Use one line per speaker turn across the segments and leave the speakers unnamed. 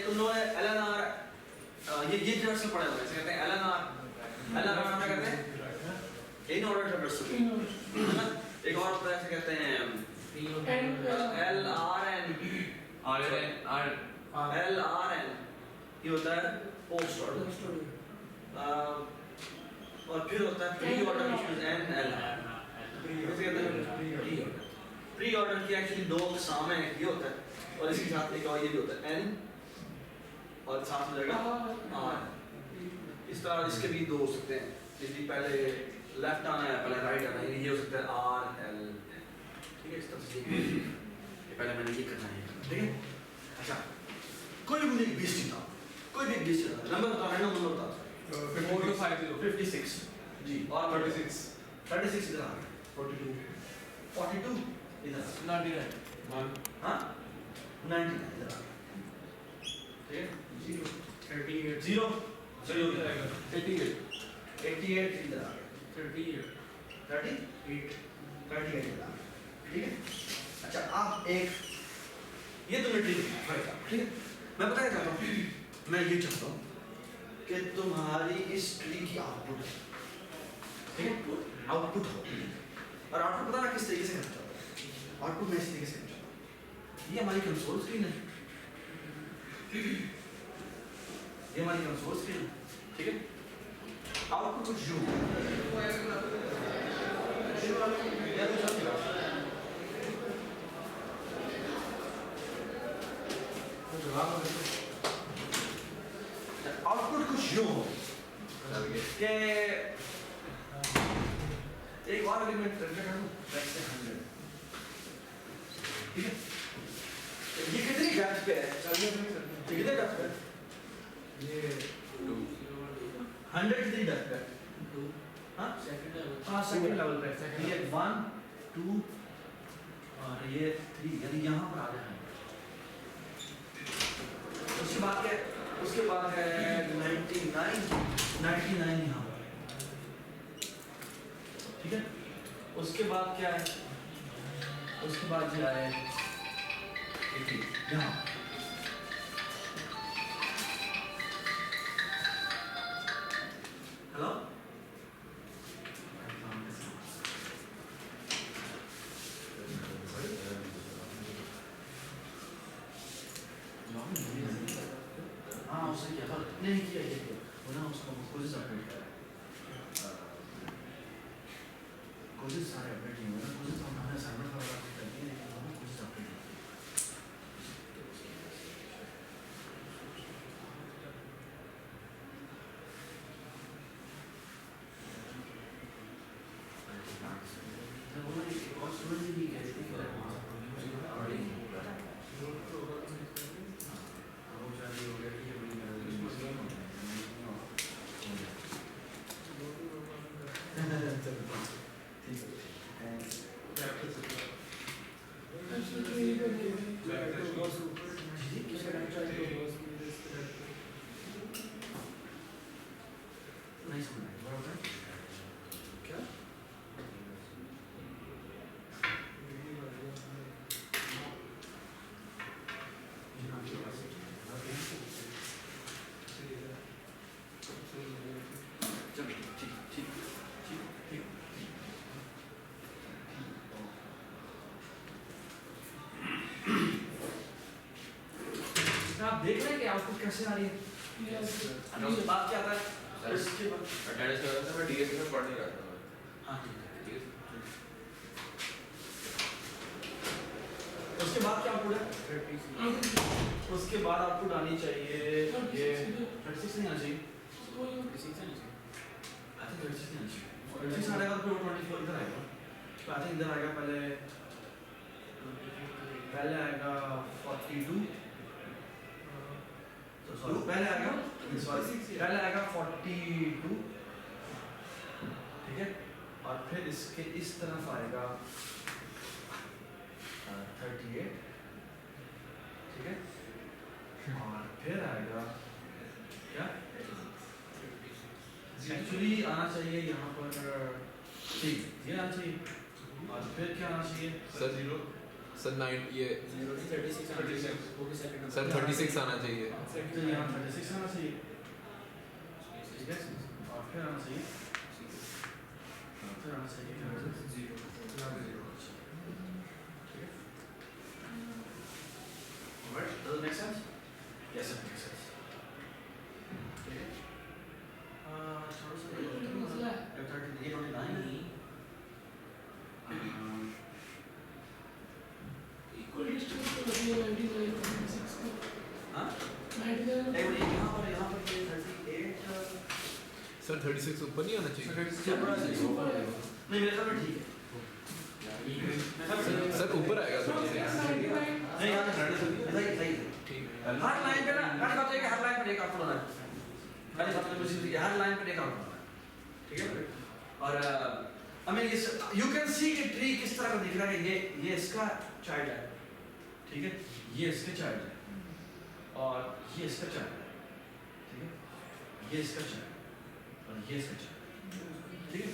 तुम लोगों ने LNR ये रिवर्सल पढ़ा होगा, इसे कहते हैं LNR क्या कहते हैं? इन ऑर्डर रिवर्सल, है ना? एक और होता है इसे कहते हैं LRN, ये होता है पोस्ट ऑर्डर, और फिर होता है pre order NL, pre order की एक्चुअली दो अक़साम हैं, ये होता है और इसके साथ एक और ये भी होता है N और साथ में जाएगा R। इस तरह इसके भी दो हो सकते हैं, इसलिए पहले लेफ्ट आना है पहले राइट आना है, ये हो सकता है RL, ठीक है? इस तरह से ये पहले मैंने ये करना है, ठीक है? अच्छा, कोई भी मुझे 20 था, कोई भी 20 था, नंबर बताओ, रैंडम नंबर बताओ। 56 जी, और 36 इधर आ गया, 42 इधर
99
हाँ 99 इधर आ गया, ठीक है? 0 इधर आ गया, 88 इधर आ गया, 38 इधर आ गया, ठीक है? अच्छा, आप एक ये तो मेट्रिक फाइल, ठीक है? मैं पता क्या चाहता हूँ, मैं ये चाहता हूँ कि तुम्हारी इस ट्री की आउटपुट, ठीक है? आउटपुट हो, और आउटपुट पता ना किस तरीके से करना चाहता हूँ, आउटपुट मैं इस तरीके से करना चाहता हूँ, ये हमारी कंसोल स्क्रीन है, ये हमारी कंसोल स्क्रीन है, ठीक है? आउटपुट कुछ यूं या कुछ और आउटपुट कुछ यूं हो कि एक और एलिमेंट रख कर दूं, वैसे 100, ठीक है? ये कितनी डेप्थ पे है? कितने डेप्थ पे? ये 100 कितनी डेप्थ पे? हाँ सेकंड लेवल पे, ये 1 2 और ये 3, यानी यहाँ पर आ जाए। उसके बाद है 99 यहाँ पर, ठीक है? उसके बाद क्या है? उसके बाद जो है 80 यहाँ। हेलो, हाँ उसने किया था, नहीं किया वो ना उसका कोशिश अपडेट करा, कोशिश सारे अपडेट नहीं हुए ना, कोशिश तो हमने असाइनमेंट वगैरह कुछ कर दिए, लेकिन हमने कोशिश अपडेट नहीं आप देख रहे हैं कि आउटपुट कैसे आ रही है? उसके बाद क्या आता है? उसके बाद
अटेंडेंस में रहता है, मैं डीएससी में पढ़ नहीं रहा था।
हाँ ठीक है। उसके बाद क्या आउटपुट है? उसके बाद आउटपुट आनी चाहिए ये 36 नहीं आनी चाहिए, 36 नहीं आनी चाहिए, आई थिंक 36 नहीं आनी चाहिए, 36 आएगा तो 24 इधर आएगा, तो आई थिंक इधर आएगा पहले आएगा 42, सॉरी पहले आएगा 42, ठीक है? और फिर इसके इस तरफ आएगा 38, ठीक है? और फिर आएगा क्या? एक्चुअली आना चाहिए यहाँ पर, ठीक ये आना चाहिए, और फिर क्या आना चाहिए?
सर 0
सर 9 ये
36 वो भी सेकंड
सर 36 आना चाहिए।
तो यहाँ 36 आना चाहिए, ठीक है, और फिर आना चाहिए, फिर आना चाहिए 0, ठीक है।
Alright, does it make sense? Yes, it makes sense. Okay. थोड़ा सा ये 39
इक्वल डिस्टेंस तो लगी है 99 और 26 का।
हाँ?
99
यहाँ पर ये 38
सर 36 ऊपर नहीं आना चाहिए।
नहीं मेरे ख्याल में ठीक है।
सर ऊपर आएगा 36।
नहीं यहाँ सही
ठीक
हर लाइन पे ना हर बात है कि हर लाइन पे एक आउटपुट होना है। मैंने बात तो मुझे कि हर लाइन पे एक आउटपुट होना है, ठीक है। और आई मीन इस यू कैन सी कि ट्री किस तरह का दिख रहा है। ये इसका चाइल्ड है, ठीक है, ये इसके चाइल्ड है और ये इसका चाइल्ड है, ठीक है, ये इसका चाइल्ड और ये इसका चाइल्ड, ठीक है,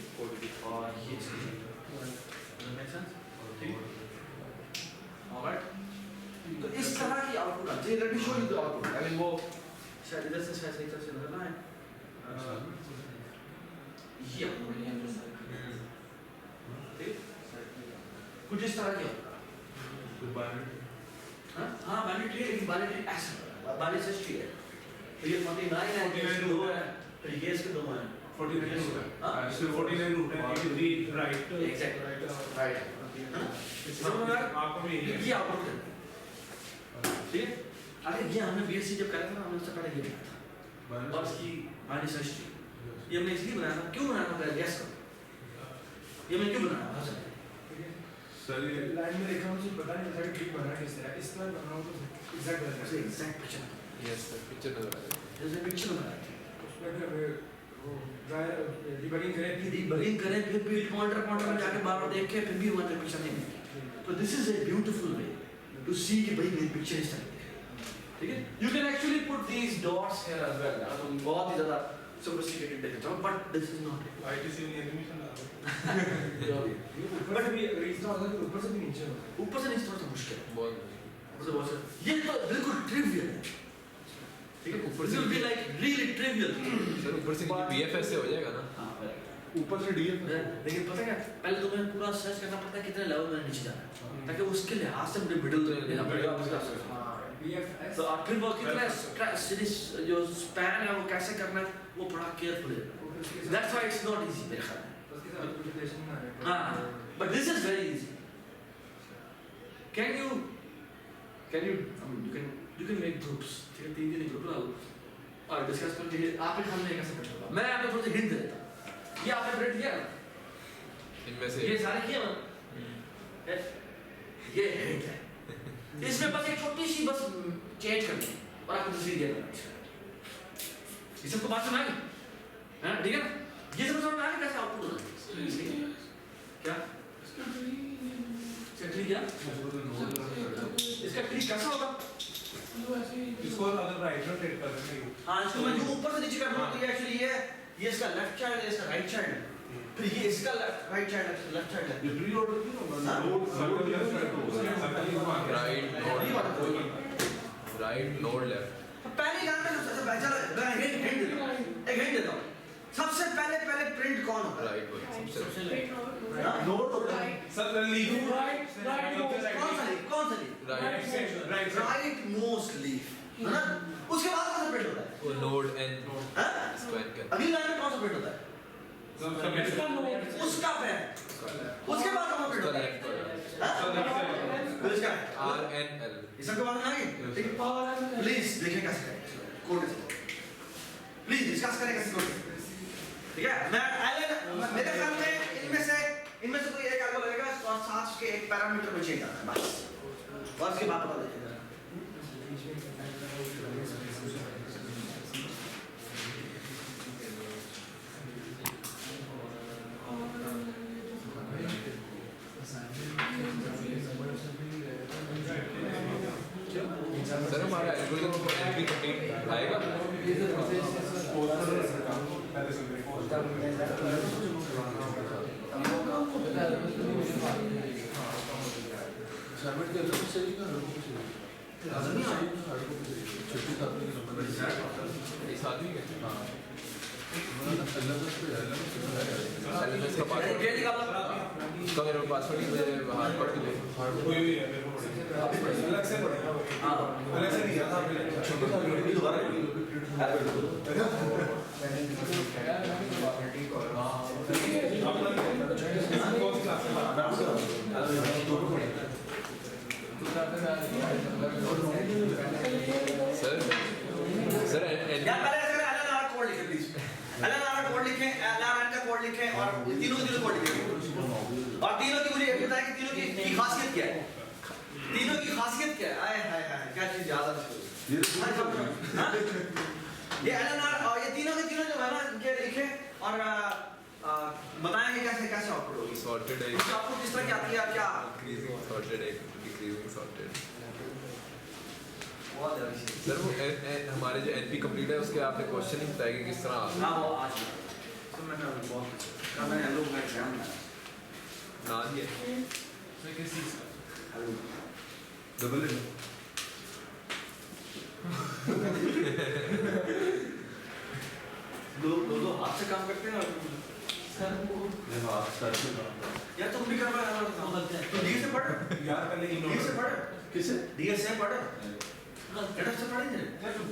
और ये इसका चाइल्ड। Make sense? ठीक है, ऑलराइट। तो इस तरह की आउटपुट आती है। Let me show you the output. I mean वो शायद इधर से शायद सही तरह से नजर ना आए। ये ठीक कुछ इस तरह की होता है। हाँ बाइनरी लेकिन बाइनरी ऐसा बाइनरी सिस्टम ट्री है। तो ये 49 है, ये इसके 2 है, फिर ये इसके 2 हैं,
49 रूट है।
हाँ?
इसमें 49 रूट है, 83 राइट,
Exactly. राइट।
आपको भी यही है।
ये आउटपुट है, ठीक है। अगर ये हमने बीएससी जब करा था ना, हमने उससे पहले ये बनाया था और इसकी बाइनरी सर्च ट्री ये हमने इसलिए बनाया था। क्यों बनाया था पहले गैस करो, ये मैंने क्यों बनाया था?
सर ये लाइन में देखा मुझे पता नहीं था कि ट्री बना किस तरह, इस तरह बना हो तो एग्जैक्ट बना
उसे exact picture
yes sir picture नजर आ रहा है।
जैसे पिक्चर बनाया था
उसमें फिर वो डिबगिंग करें,
फिर डीबगिंग करें, फिर भी पॉइंटर में जाके बार-बार देख के फिर भी वहाँ पे पिक्चर नहीं मिलती। तो this is a beautiful way to see कि भाई मेरी पिक्चर इस तरह की है, ठीक है। You can actually put these dots here as well. तुम बहुत ही ज़्यादा सोफिस्टिकेटेड देख रहे हो, but this is not it.
ITC में एनिमेशन लगा ऊपर से भी अगर इस तरह होता है तो ऊपर से भी नीचे होता है।
ऊपर से नहीं थोड़ा सा मुश्किल है,
बहुत
बहुत से ये तो बिल्कुल ट्रिवियल है, ठीक है।
ऊपर
दिस
से
will be like really trivial.
Sir ऊपर से नीचे बीएफएस से हो जाएगा ना।
हाँ
ऊपर से डीएफ
लेकिन पता है पहले तुम्हें पूरा सर्च करना पड़ता है कितने लेवल में नीचे जाना है, ताकि उसके लिहाज से मुझे मिडिल लेना पड़ेगा।
बीएफएस
तो और फिर वो कितना सीरीज जो स्पैन है वो कैसे करना है वो बड़ा केयरफुल है। That's why it's not easy मेरे ख्याल में।
उसके साथ प्रेजेंटेशन में आएगा।
हाँ but this is very easy. Can you make groups, ठीक है, 3 ग्रुप ला लो और डिस्कस करके आपके ख्याल में कैसे करना होगा। मैं आपको थोड़ा सा हिंट देता हूँ। ये आपने प्रिंट किया ना,
इनमें से
ये सारे किए ना, ये हिंट है। इसमें बस एक छोटी सी बस चेंज करनी है और आपको दूसरी देना है। ये सबको बात समझ आ गई? हाँ ठीक है ना, ये सब समझ आ गया कैसे आउटपुट होना है। क्या इसका ट्री क्या इसका ट्री कैसा होगा?
इसको अगर राइट रोटेट कर देंगे
हाँ इसको मैं जो ऊपर से नीचे कर दूँ तो ये एक्चुअली ये इसका लेफ्ट चाइल्ड है, इसका राइट चाइल्ड है, फिर ये इसका राइट चाइल्ड है, लेफ्ट चाइल्ड है।
ये ट्री ऑर्डर क्यों होगा?
हाँ?
रोड सर्कल लेफ्ट साइड होगा।
Right node left.
तो पहली लाइन में सबसे पहले एक हिंट देता हूँ। सबसे पहले प्रिंट कौन होता है?
राइट वन सबसे
नोड होता है सर लीफ
कौन सा लीफ? राइट मोस्ट लीफ है ना। उसके बाद कौन सा प्रिंट होता है?
वो नोड एन
हाँ?
स्क्वायर का
अगली लाइन में कौन सा प्रिंट होता है? उसका प्रिंट। उसके बाद कौन सा प्रिंट होता है? फिर इसका
आर एन एल
ये सबके बाद में आ गई। ठीक है प्लीज देखिए कैसे करें कोड प्लीज डिस्कस करें कैसे कोड। ठीक है मैं मेरे ख्याल में इनमें से कोई एक आपको लगेगा और साथ के एक पैरामीटर में चेंज आता है बस और उसके बाद पता लगेगा।
सर हमारा एल्गोरिथम एलपी कंप्लीट आएगा।
असाइनमेंट के अलग से का हर को चाहिए
लाजमी है।
हर को चाहिए छुट्टी साथ में नंबर
इस आदमी के
हां अलग से
LMS का पासवर्ड
ये निकालो
उसका मेरे पासवर्ड ही मेरे हार्ड कॉपी ले
कोई भी है मेरे को अलग से पड़ेगा
हां
अलग से नहीं आता फिर
छोटे सा वीडियो दोबारा
सर सर
यार पहले ऐसे करें एलएनआर कोड लिखें प्लीज एलएनआर कोड लिखें एलएनआर का कोड लिखें और तीनों के कोड लिखें और तीनों की मुझे ये बताएं कि तीनों की खासियत क्या है तीनों की खासियत क्या है आए हाय हाय क्या चीज ज्यादा ये एलएनआर और ये तीनों के तीनों जो है ना इनके लिखें और बताएंगे कैसे कैसे आउटपुट होगी
सॉर्टेड है
तो आपको किस तरह की आती है क्या
इंक्रीजिंग सॉर्टेड है डिक्रीजिंग सॉर्टेड
बहुत अच्छी
सर वो हमारे जो एनपी कंप्लीट है उसके आपने क्वेश्चन ही बताया कि किस तरह
ना वो आज तो मैंने बहुत कल मैंने लोग में एग्जाम में
ना दिया
मैं किस चीज का
डबल है
दो हाथ से काम करते हैं और
सर वो
ये हाथ स्टार्ट में काम
यार तुम भी कर रहा है तो डी से पढ़
यार पहले
डी से पढ़
किसे
डी से पढ़ एडप से पढ़ेंगे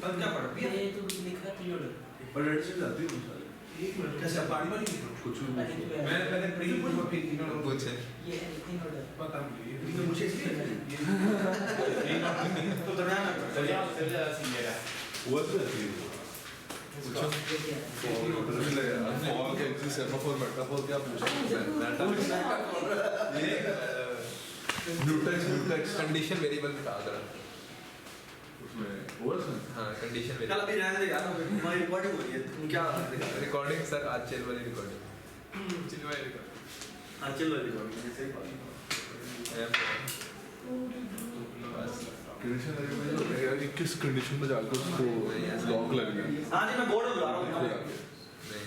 तब क्या पढ़ भी
ये तो लिखा पीरियड
पर रेड से जाती है मुझे
एक मिनट कैसे पानी वाली
कुछ भी
मैं पहले प्री पूछ फिर इन्होंने
पूछे
ये एनीथिंग ऑर्डर
बता मुझे
ये मुझे इसलिए तो दरमियान में
वो तो रहती है
पूछो
फॉल के एक्सिस सेमाफोर मेटाफोर क्या पूछा ब्यूटेक्स
कंडीशन वेरिएबल में कहा जरा
उसमें ओवर से
हाँ कंडीशन
कल
वेरिएबल
अभी रहने दे यार हमारी रिकॉर्डिंग हो रही है तुम क्या
रिकॉर्डिंग सर आज चल वाली रिकॉर्डिंग
चिलवाई रिकॉर्ड
हाँ चलो रिकॉर्डिंग सही बात
बस
कंडीशन लगे यार ये किस कंडीशन में जाकर उसको लॉक लग गया
हाँ जी मैं बोर्ड बुला रहा हूँ
नहीं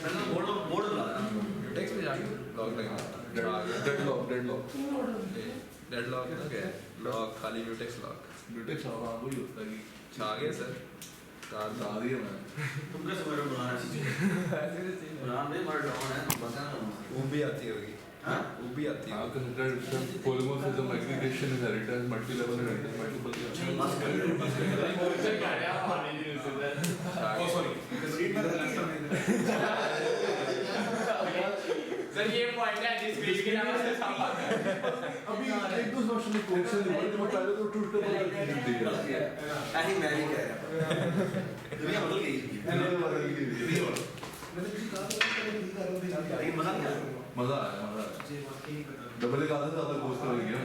मैं बोर्ड बुला रहा हूँ
टेक्स्ट में जाके लॉग लगेगा
डेडलॉक
डेड लॉक ना क्या लॉक खाली म्यूटेक्स लॉक
ब्यूटेक्स हाँ वही होता है कि
छा गया सर कार
बता दिया मैं
तुम कैसे मेरे बुला रहे हो बुला दे मर डाउन है बता ना
वो भी आती होगी
हाँ
वो भी आती
हाँ
होगी
consider polymorphism aggregation is inheritance multi-level inheritance multiple
बस कर
छा
ओ
गया
सॉरी
सर ये पॉइंट है जिस पेज के नाम से छापा
अभी एक दो वर्ष में कोर्स से निकल तो पहले तो टूट के
ऐसी मैं भी कह रहा दुनिया बदल गई लेकिन मजा नहीं आया
मजा आया डबल एक आधा से ज्यादा कोर्स कर गया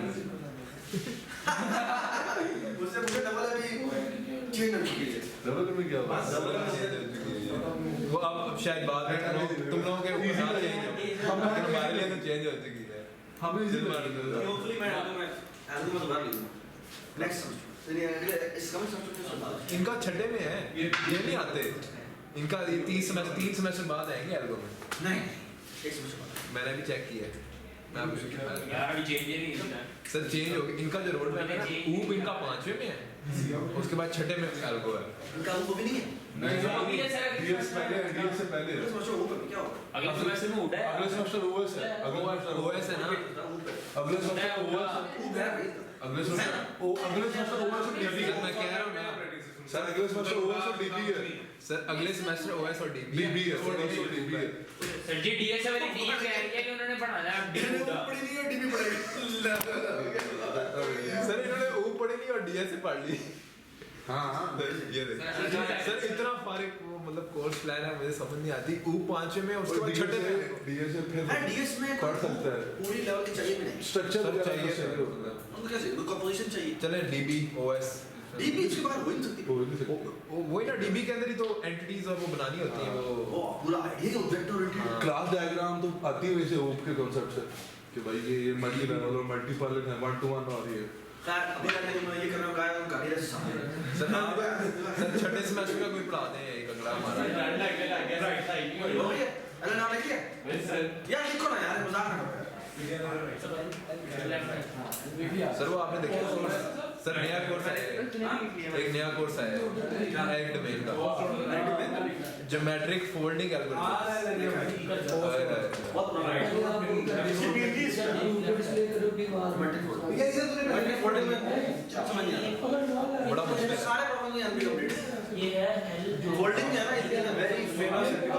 उससे मुझे डबल अभी चेंज हो चुकी है
डबल में क्या बात
वो अब शायद बाद में तुम लोगों के ऊपर हमारे लिए तो चेंज हो चुकी है
हमें इसी बात
होपफुली मैं एल्बम में दोबारा लिखूंगा नेक्स्ट इस कम सेमेस्टर
इनका छठे में है ये नहीं आते इनका ये 3 सेमेस्टर बाद आएंगे एल्बम में
नहीं एक सेमेस्टर
मैंने भी चेक किया है मैं आपको
यार अभी चेंज ही नहीं होता
सर चेंज हो गया इनका जो रोड मैप है ना ऊप इनका 5वें में है उसके बाद छठे में एल्बो है
इनका वो भी नहीं है
अभी है सर
डीएस से पहले
इस सेमेस्टर वो क्या होगा
अगले सेमेस्टर में उठा है
अगले सेमेस्टर ओएस है
ओएस है ना
अगले सेमेस्टर ओएस अगले सेमेस्टर ओएस डीबी
सर मैं कह रहा हूँ ना
सर अगले सेमेस्टर ओएस और डीबी है
सर अगले सेमेस्टर ओएस और डीबी
डीबी है ओएस और डीबी है
सर जी डीएस वाली टीम कह रही है कि उन्होंने पढ़ाना है डी उठा
पढ़ी नहीं है डीबी पढ़ेगी
सर इन्होंने ऊप पढ़ी नहीं और डीएस से पढ़ ली
हां
ये देख सर इतना फारिक मतलब कोर्स प्लान है मुझे समझ नहीं आती ऊप 5वें में उसके बाद छठे में
डीएस से फिर
है डीएस में
पढ़ सकता है
पूरी लेवल की चाहिए भी नहीं
स्ट्रक्चर
सब
चाहिए
चाहिए
उनको कैसे उनको कंपोजिशन चाहिए
चले डीबी ओएस
डीबी इसके बाहर हो ही नहीं सकती
हो नहीं सकता
वही ना डीबी के अंदर ही तो एंटिटीज और वो बनानी होती है वो
वो पूरा आइडिया का ऑब्जेक्ट ओरिएंटेड
क्लास डायग्राम तो आती है वैसे ओप के कॉन्सेप्ट से कि भाई ये मल्टी लेवल और मल्टी पायलट है 1 to 1 आ रही है
कार अभी मैंने जो ये करना है उनका गाड़ी से सामने
सर आप सर छठे सेमेस्टर का कोई पढ़ाते हैं एक अगला हमारा
राइट साइड में
हो गया अरे नाम लिखिए यार लिखो ना यार मजाक ना करो
सर वो आपने देखा सर नया कोर्स है एक नया कोर्स है एक डोमेन का ज्योमेट्रिक फोल्डिंग बड़ा मुश्किल है
सारे प्रॉब्लम ये अनकम्प्लीट
ये है L
फोल्डिंग है ना, it is a very famous एक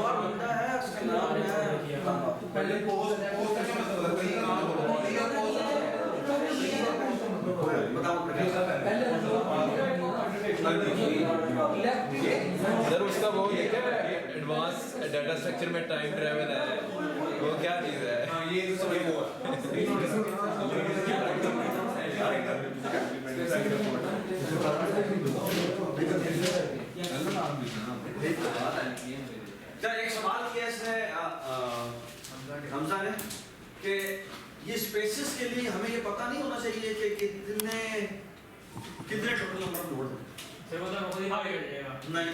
और बंदा है उसका नाम है
पहले पोस्ट करके मतलब कहीं काम
बताओ
सर उसका वो देखा एडवांस डाटा स्ट्रक्चर में टाइम ट्रैवल है वो क्या चीज़ है
ये सब वो
क्या एक सवाल किया इसने हमजा ने कि ये स्पेसेस के लिए हमें ये पता नहीं होना चाहिए कि कितने टोटल नंबर ऑफ नोड हैं।
सर वो तो कोई हाई कर जाएगा
नहीं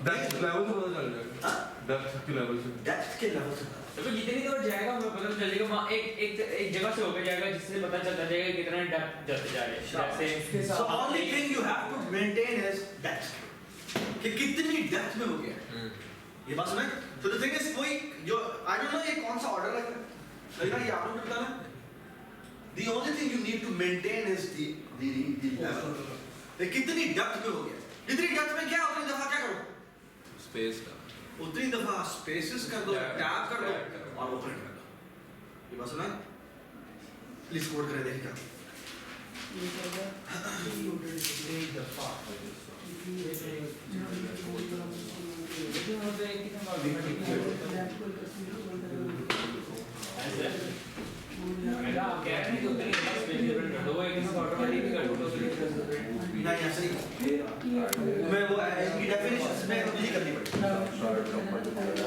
डेप्थ लेवल से पता चल जाएगा डेप्थ के लेवल से
डेप्थ के लेवल से
तो जितनी दूर जाएगा हमें पता चलेगा वहाँ एक जगह से होकर जाएगा जिससे पता चलता जाएगा कितना डेप्थ जाते जा रहे हैं जैसे
So only thing you have to maintain is depth कि कितनी डेप्थ में हो गया ये बात सुने तो the thing is कोई जो I don't know ये कौन सा ऑर्डर है लेकिन ये आपको बताना the only thing you need to maintain is the level कितनी डेप्थ में हो गया इतनी डेप्थ में क्या उतनी दफा क्या करो
स्पेस का
उतनी दफा स्पेसेस कर दो टैब कर दो और ओपन कर दो ये बात सुना प्लीज कोड करें देखिए नहीं ऐसा नहीं मैं वो इनकी डेफिनेशन में तब्दीली करनी पड़ेगी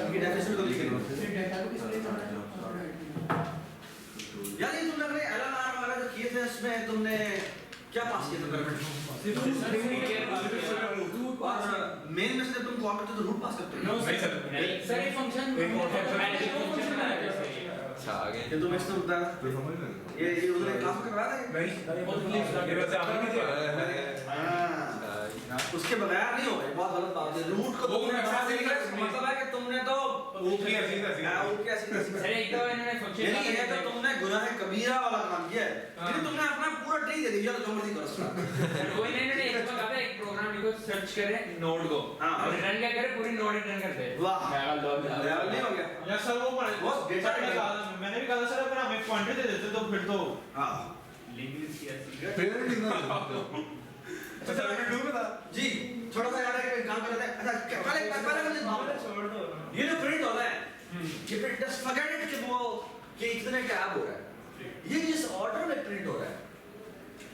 इनकी डेफिनेशन में तब्दीली करनी पड़ेगी यार ये तुमने अपने एलएलआर वगैरह जो किए थे इसमें तुमने क्या पास किया था गवर्नमेंट और मेन में से जब तुम कॉल करते हो तो रूट पास करते हो
सर ये फंक्शन
अच्छा आगे
ये तुम इसमें बता
तो समझ नहीं
ये उन्होंने क्लास में करवाया था उसके बगैर नहीं होगा ये बहुत गलत बात है रूट को तुमने मतलब है कि तुमने तो
सर एक तो इन्होंने फंक्शन
नहीं है तो तुमने गुनाह कबीरा वाला काम किया है लेकिन तुमने अपना पूरा ट्री दे दिया तो जो मर्जी करो
कोई नहीं इन्होंने एक बार कहा एक प्रोग्राम को सर्च करे नोड को और रिटर्न क्या करे पूरी नोड रिटर्न कर दे
वाह लेवल नहीं हो गया
यार सर वो पढ़े
वो डेटा
मैंने भी कहा सर अगर हमें क्वांटिटी दे देते तो फिर तो
हां
लिंग्विस्ट की ऐसी
पेरेंट लिखना
अच्छा मैं डू बता
जी थोड़ा सा यार एक काम कर लेते हैं अच्छा पहले मुझे
छोड़ दो
ये जो प्रिंट हो रहा है ये प्रिंट जस्ट फॉरगेट इट कि वो कि इतने टैब हो रहा है ये जिस ऑर्डर में प्रिंट हो रहा है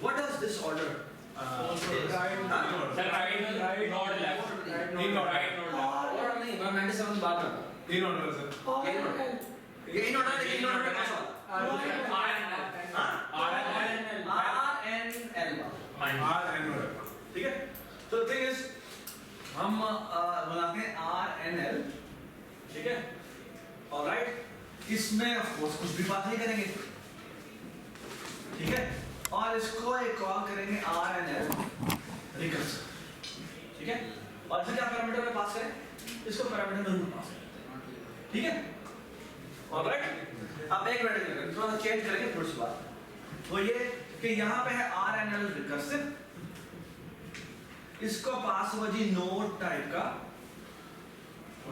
what does this order
sir right node left right node
और नहीं मैं मैंने समझ बात कर
तीन ऑर्डर सर
ये इन ऑर्डर लेकिन इन ऑर्डर में कौन RNL ठीक है तो द थिंग इज हम बनाते हैं RNL ठीक है ऑलराइट इसमें ऑफ कोर्स कुछ भी बात नहीं करेंगे ठीक है और इसको एक कॉल करेंगे RNL रिकर्सिव ठीक है और इसे क्या पैरामीटर में पास करें इसको पैरामीटर में रूट पास करते हैं ठीक है ऑलराइट अब एक मिनट थोड़ा सा चेंज करेंगे थोड़ी सी बात वो ये कि यहाँ पे है RNL रिकर्सिव इसको पास हुआ जी नोड टाइप का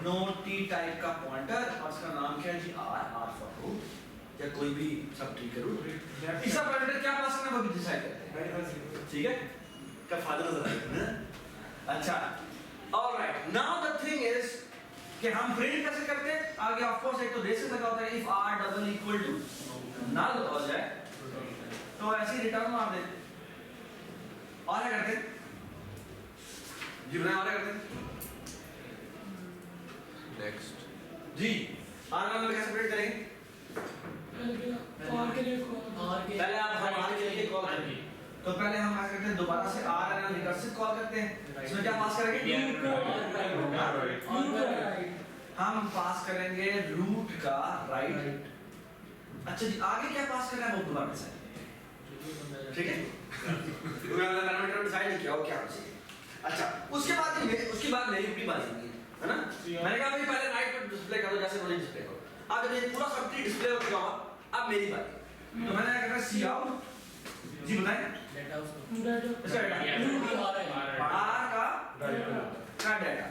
नोड टी टाइप का पॉइंटर और इसका नाम क्या है जी R फॉर रूट या कोई भी सब ट्री का रूट इसका पैरामीटर क्या पास करना है वो भी डिसाइड करते हैं ठीक है क्या फायदा नजर आएगा ना अच्छा alright now the thing is कि हम प्रिंट कैसे करते हैं आगे ऑफ कोर्स एक तो बेसिक लगा होता है if r double equal to null हो जाए तो ऐसे रिटर्न मार देते और क्या करते जी बनाए और क्या करते
नेक्स्ट
जी r नल कैसे प्रिंट करेंगे
R के लिए
पहले आप हम r के लिए कॉल करेंगे तो पहले हम क्या करते हैं दोबारा से RNL रिकर्सिव कॉल करते हैं इसमें क्या पास करेंगे हम पास करेंगे रूट का राइट अच्छा जी, आगे क्या पास करना है वो दोबारा डिसाइड, ठीक है? पैरामीटर डिसाइड नहीं किया वो क्या चाहिए। अच्छा, उसके बाद मेरी अपनी बात है ना? मैंने कहा भाई पहले राइट पर डिस्प्ले करो जैसे मुझे डिस्प्ले करो। अब जब ये पूरा सब ट्री डिस्प्ले हो चुका अब मेरी बात, तो मैंने क्या करना, सी आउट जी बताएं
डेटा
इसका डेटा आर का डेटा।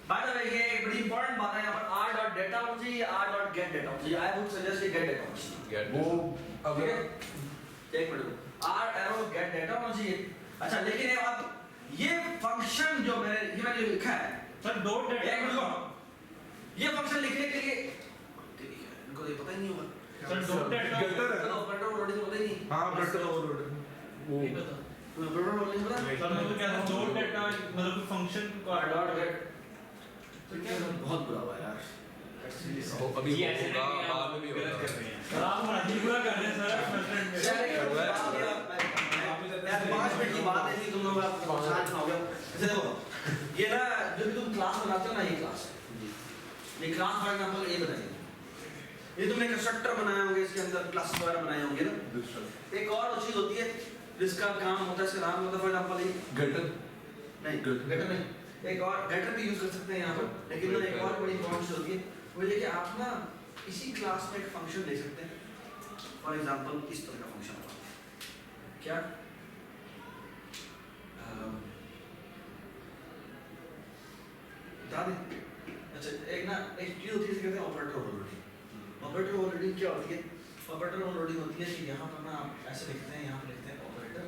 बाय द वे ये एक बड़ी इंपॉर्टेंट बात है, यहाँ पर आर डॉट डेटा होना चाहिए, आर डॉट गेट डेटा होना चाहिए। I would suggest get data होना चाहिए।
वो
ठीक है, एक minute, R arrow get data होना चाहिए। अच्छा, लेकिन अब ये फंक्शन जो मैंने लिखा है
सर डॉट डेटा
ये फंक्शन लिखने के लिए इनको ये पता ही नहीं होगा।
सर डॉट डेटा
गेटर है।
ऑपरेटर ओवरलोडिंग पता ही नहीं।
हाँ ऑपरेटर ओवरलोड वो
तुम्हें ऑपरेटर ओवरलोडिंग पता है?
सर मैं तो कहता हूं डॉट डेटा मतलब कोई फंक्शन को
डॉट गेट तो क्या बहुत बुरा हुआ यार।
अभी
ये ऐसे
होगा,
नहीं
बाद में भी
गलत
होगा।
कर रहे हैं।
सर आप मराठी पूरा कर रहे हैं सर फ्रंट
यार 5 मिनट की बात है थी, तुम लोग आप परेशान हो गए। जैसे देखो ये ना जो भी तुम क्लास बनाते हो ना, ये क्लास फॉर एग्जांपल ये बनाइए, ये तुमने कंस्ट्रक्टर बनाए होंगे, इसके अंदर क्लास वगैरह बनाए होंगे ना। एक और चीज होती है जिसका काम होता है, इसका नाम होता है फॉर एग्जांपल ये
गेटर
नहीं गेटर नहीं, एक और गेटर भी यूज कर सकते हैं यहाँ पर, लेकिन ना एक और बड़ी इंपॉर्टेंट होती है वो ये कि आप ना इसी क्लास में एक फंक्शन दे सकते हैं। फॉर एग्जांपल इस तरह का फंक्शन होगा क्या, बता दें। अच्छा, एक ना एक चीज होती है जिसे कहते हैं ऑपरेटर ओवरलोडिंग। ऑपरेटर ओवरलोडिंग क्या होती है? ऑपरेटर ओवरलोडिंग होती है कि यहाँ पर ना आप ऐसे लिखते हैं, यहाँ पर लिखते हैं ऑपरेटर,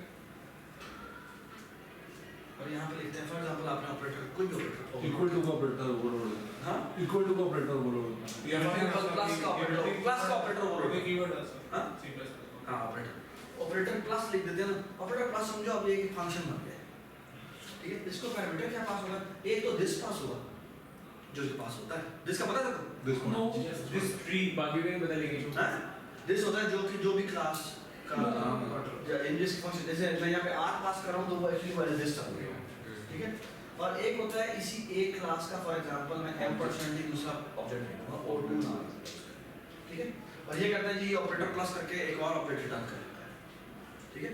और यहाँ पे लिखते हैं फॉर एग्जांपल आपने ऑपरेटर कोई भी ऑपरेटर
इक्वल टू का ऑपरेटर ओवरलोड
हाँ
इक्वल टू का ऑपरेटर ओवरलोड
प्लस का ऑपरेटर ओवरलोड
कीवर्ड है सर
हाँ?
C++
हाँ ऑपरेटर प्लस लिख देते हैं ना, ऑपरेटर प्लस समझो अब ये एक फंक्शन बन गया है, ठीक है? इसको पैरामीटर क्या पास होगा? एक तो दिस पास होगा जो इसको पास होता है, दिस का पता है तुमको?
दिस
नो
दिस ट्री
बाकी भी नहीं पता लेकिन
हाँ? दिस होता है जो भी क्लास का इंग्लिश फंक्शन, जैसे मैं यहाँ पे आर पास कर रहा हूँ तो वो एक्चुअली वाले दिस हो गया, ठीक है? और एक होता है इसी एक क्लास का फॉर एग्जांपल मैं m% दूसरा ऑब्जेक्ट लेता हूँ और 2 नाम, ठीक है? और ये कहता है जी ऑपरेटर प्लस करके एक और ऑपरेटर रिटर्न कर देता है, ठीक है?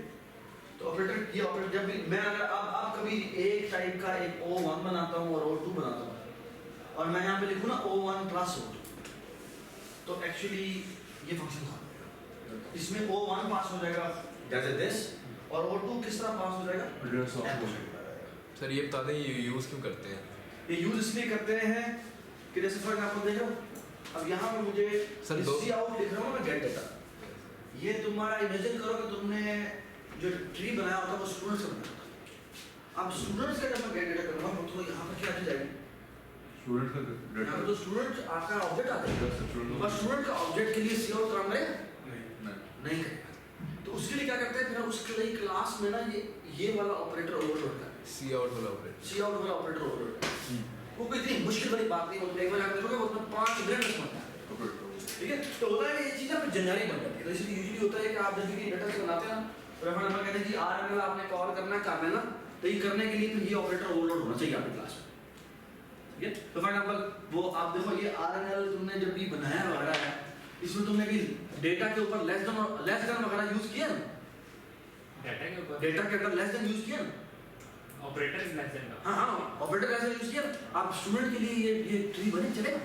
तो ऑपरेटर ये ऑपरेटर जब भी मैं अगर अब कभी एक टाइप का एक O1 बनाता हूँ और O2 बनाता हूँ और मैं यहाँ पे लिखूँ ना O1 प्लस O2 तो एक्चुअली ये फंक्शन था, इसमें O1 पास हो जाएगा जैसे दिस और O2 किस तरह पास हो जाएगा?
सर ये बता दें ये यूज क्यों करते हैं?
ये यूज इसलिए करते हैं कि जैसे फॉर एग्जांपल देखो अब यहाँ पे मुझे
सर दो
सी आउट लिख रहा हूँ मैं गेट डेटा, ये तुम्हारा इमेजिन करो कि तुमने जो ट्री बनाया होता है वो स्टूडेंट्स का बनाया होता है। अब स्टूडेंट्स का जब मैं गेट डेटा करूँगा तो यहाँ पर क्या चीज आएगी?
स्टूडेंट का
यहाँ
डेटा
पे तो स्टूडेंट आपका ऑब्जेक्ट आता है और स्टूडेंट का ऑब्जेक्ट के लिए सी आउट काम करेगा नहीं करेगा, तो उसके लिए क्या करते हैं फिर उसके लिए क्लास में ना ये वाला ऑपरेटर ओवरलोड करते हैं,
सी आउट वाला ऑपरेटर।
सी आउट वाला ऑपरेटर ओवरलोड वो कोई इतनी मुश्किल वाली बात नहीं होती, एक बार आप देखोगे वो उसमें 5 मिनट में समझ आता है, ठीक है? तो होता है कि ये चीज़ ना फिर जनरिक बन जाती है, तो इसलिए यूजुअली होता है कि आप जब भी डेटा से बनाते हैं ना तो रेफर नंबर कहते हैं जी RML आपने कॉल करना है ना, तो ये करने के लिए फिर ये ऑपरेटर ओवरलोड होना चाहिए आपकी क्लास में, ठीक है? तो फॉर एग्जांपल वो आप देखो ये RML तुमने जब भी बनाया वगैरह है इसमें तुमने भी डेटा के ऊपर लेस देन वगैरह यूज किया ना,
डेटा के ऊपर
डेटा के अंदर लेस देन यूज किया ना,
ऑपरेटर इज लेस देन
हाँ हाँ ऑपरेटर ऐसा यूज किया ना। आप स्टूडेंट के लिए ये ट्री बने चलेगा?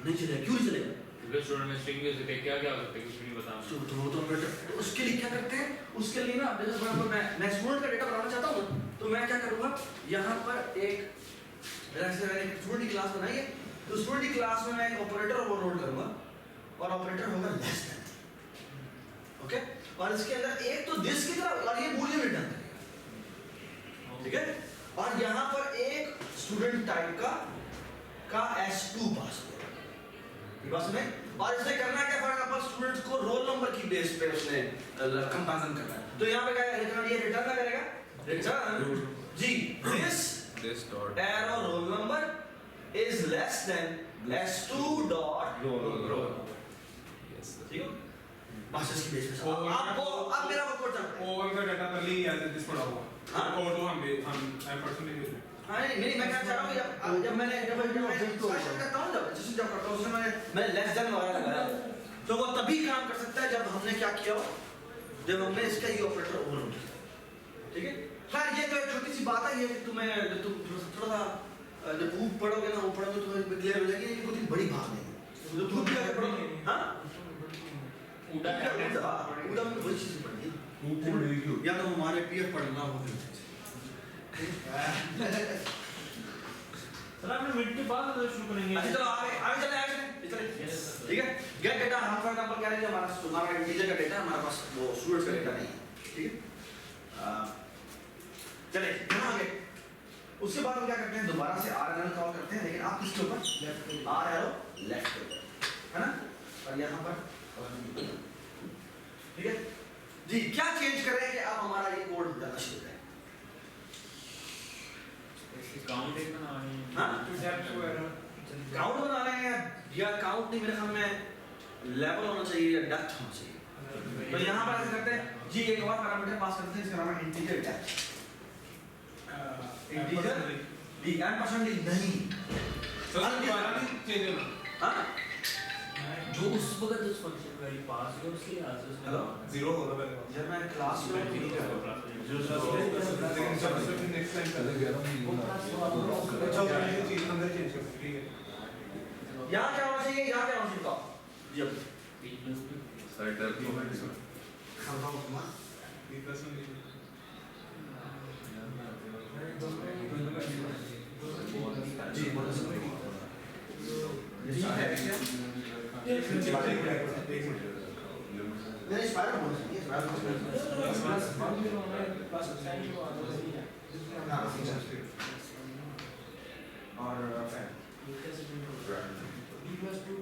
नहीं चलेगा, क्यों नहीं चलेगा?
क्योंकि स्टूडेंट में स्ट्रिंग यूज करके क्या क्या हो सकता है कुछ नहीं बता।
तो वो तो ऑपरेटर तो उसके लिए क्या करते हैं, उसके लिए ना जैसे फॉर एग्जांपल मैं स्टूडेंट का डेटा बनाना चाहता हूँ तो मैं क्या करूँगा यहाँ पर एक जैसे मैंने एक स्टूडेंट की क्लास बनाई है तो स्टूडेंट की क्लास में मैं एक ऑपरेटर ओवरलोड करूँगा और ऑपरेटर होगा लेस देन, ओके? और इसके अंदर एक तो दिस की तरह और ये बूलियन रिटर्न करेगा, ठीक है? और यहाँ पर एक स्टूडेंट टाइप का S2 पास होगा बस में, और इसने करना क्या फॉर एग्जांपल स्टूडेंट्स को रोल नंबर की बेस पे उसने कंपैरिजन करना है, तो यहाँ पे क्या रिटर्न ये रिटर्न क्या करेगा? Return G
this dot
arrow roll number is less than S2 dot roll,
yes
ठीक है? बस इसकी बेस पे अब मेरा वो कोड चलता है
ओवर का डाटा पहले ही याद है दिस पड़ा हुआ
हाँ?
और तो हम पर्सनली यूज
हाँ नहीं मैं कहना चाह रहा हूँ कि जब मैं डिस्कशन करता हूँ जब करता हूँ उसमें मैंने लेस देन वगैरह लगाया तो वो तभी काम कर सकता है जब हमने क्या किया हो, जब हमने इसका ये ऑपरेटर ओवरलोड किया, ठीक है। खैर ये तो एक छोटी सी बात है, ये तुम्हें तुम थोड़ा सा जब ऊप पढ़ोगे ना, ऊप पढ़ोगे तो तुम्हें क्लियर हो जाएगी, ये कोई बड़ी बात नहीं है। जो तुम भी अगर पढ़ोगे, हाँ उड़ा में वही चीज़ पढ़नी या तो हमारे पीएफ पढ़ना हो।
सर आपने मिनट के बाद शुरू करेंगे।
अच्छा चलो आगे चले ठीक है। गेट डेटा हम फॉर एग्जांपल कह रहे हैं हमारा इंटीजर का डेटा हमारे पास वो स्टूडेंट्स का डेटा नहीं है, ठीक है। चलिए यहाँ आगे उसके बाद हम क्या करते हैं, दोबारा से RNL कॉल करते हैं, लेकिन आप किसके ऊपर आर एरो लेफ्ट के ऊपर है ना, और यहाँ पर ठीक है जी। क्या चेंज कर रहे हैं कि आप हमारा ये कोड डालना शुरू करें,
काउंट एक बना रहे हैं।
हाँ
टू डेप्थ वगैरह
काउंट बना रहे हैं या काउंट नहीं, मेरे ख्याल में लेवल होना चाहिए या डेप्थ होना चाहिए। तो यहाँ पर ऐसे करते हैं जी, एक और पैरामीटर पास करते हैं, इसका नाम है integer depth. Integer D and percent नहीं
चेंज होना
हाँ
जो उस वक्त उस फंक्शन का ही पास हो उसके आज उसमें
हेलो
जीरो होगा पहले
जब मैं क्लास में
लेकिन जब नेक्स्ट टाइम पहले 11 चीज अंदर चेंज कर ठीक है।
यहाँ क्या होना चाहिए, यहाँ क्या होना चाहिए बताओ जी। अब
साइड डर की होगा इसमें
खाता हूँ तुम्हारा जी बोलो जी है क्या नहीं स्पाइरल बोल सकती है, स्पाइरल और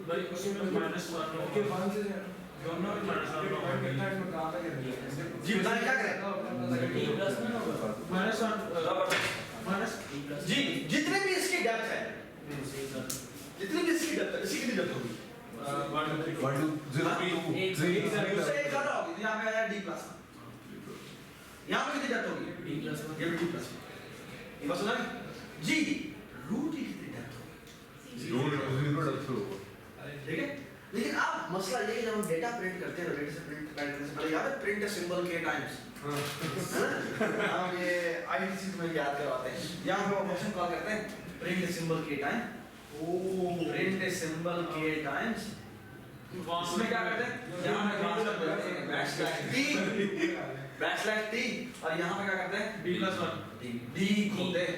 भाई उसमें -1
के 1 से दोनों
-1
जी बताइए क्या करें जी। जितने भी इसकी डेप्थ है, जितनी भी इसकी डेप्थ है, इसकी कितनी डेप्थ होगी?
1 2 0
उससे एक ज़्यादा होगी, तो यहाँ पे आया D+। यहाँ पे कितनी डेप्थ होगी? ये भी D+। ये बात सुना जी। रूट की कितनी डेप्थ होगी? ठीक है। लेकिन अब मसला ये है जब हम डेटा प्रिंट करते हैं, डेटा से प्रिंट करने से पहले याद है प्रिंट सिंबल के टाइम्स है ना, हम ये आईटीसी में याद करवाते हैं। यहाँ पे फंक्शन कॉल करते हैं प्रिंट सिंबल के टाइम। प्रिंट सिंबल के टाइम्स इसमें क्या करते हैं, यहाँ पे बैकस्लैश टी और यहाँ पे क्या करते हैं
D+1
डी खोलते हैं।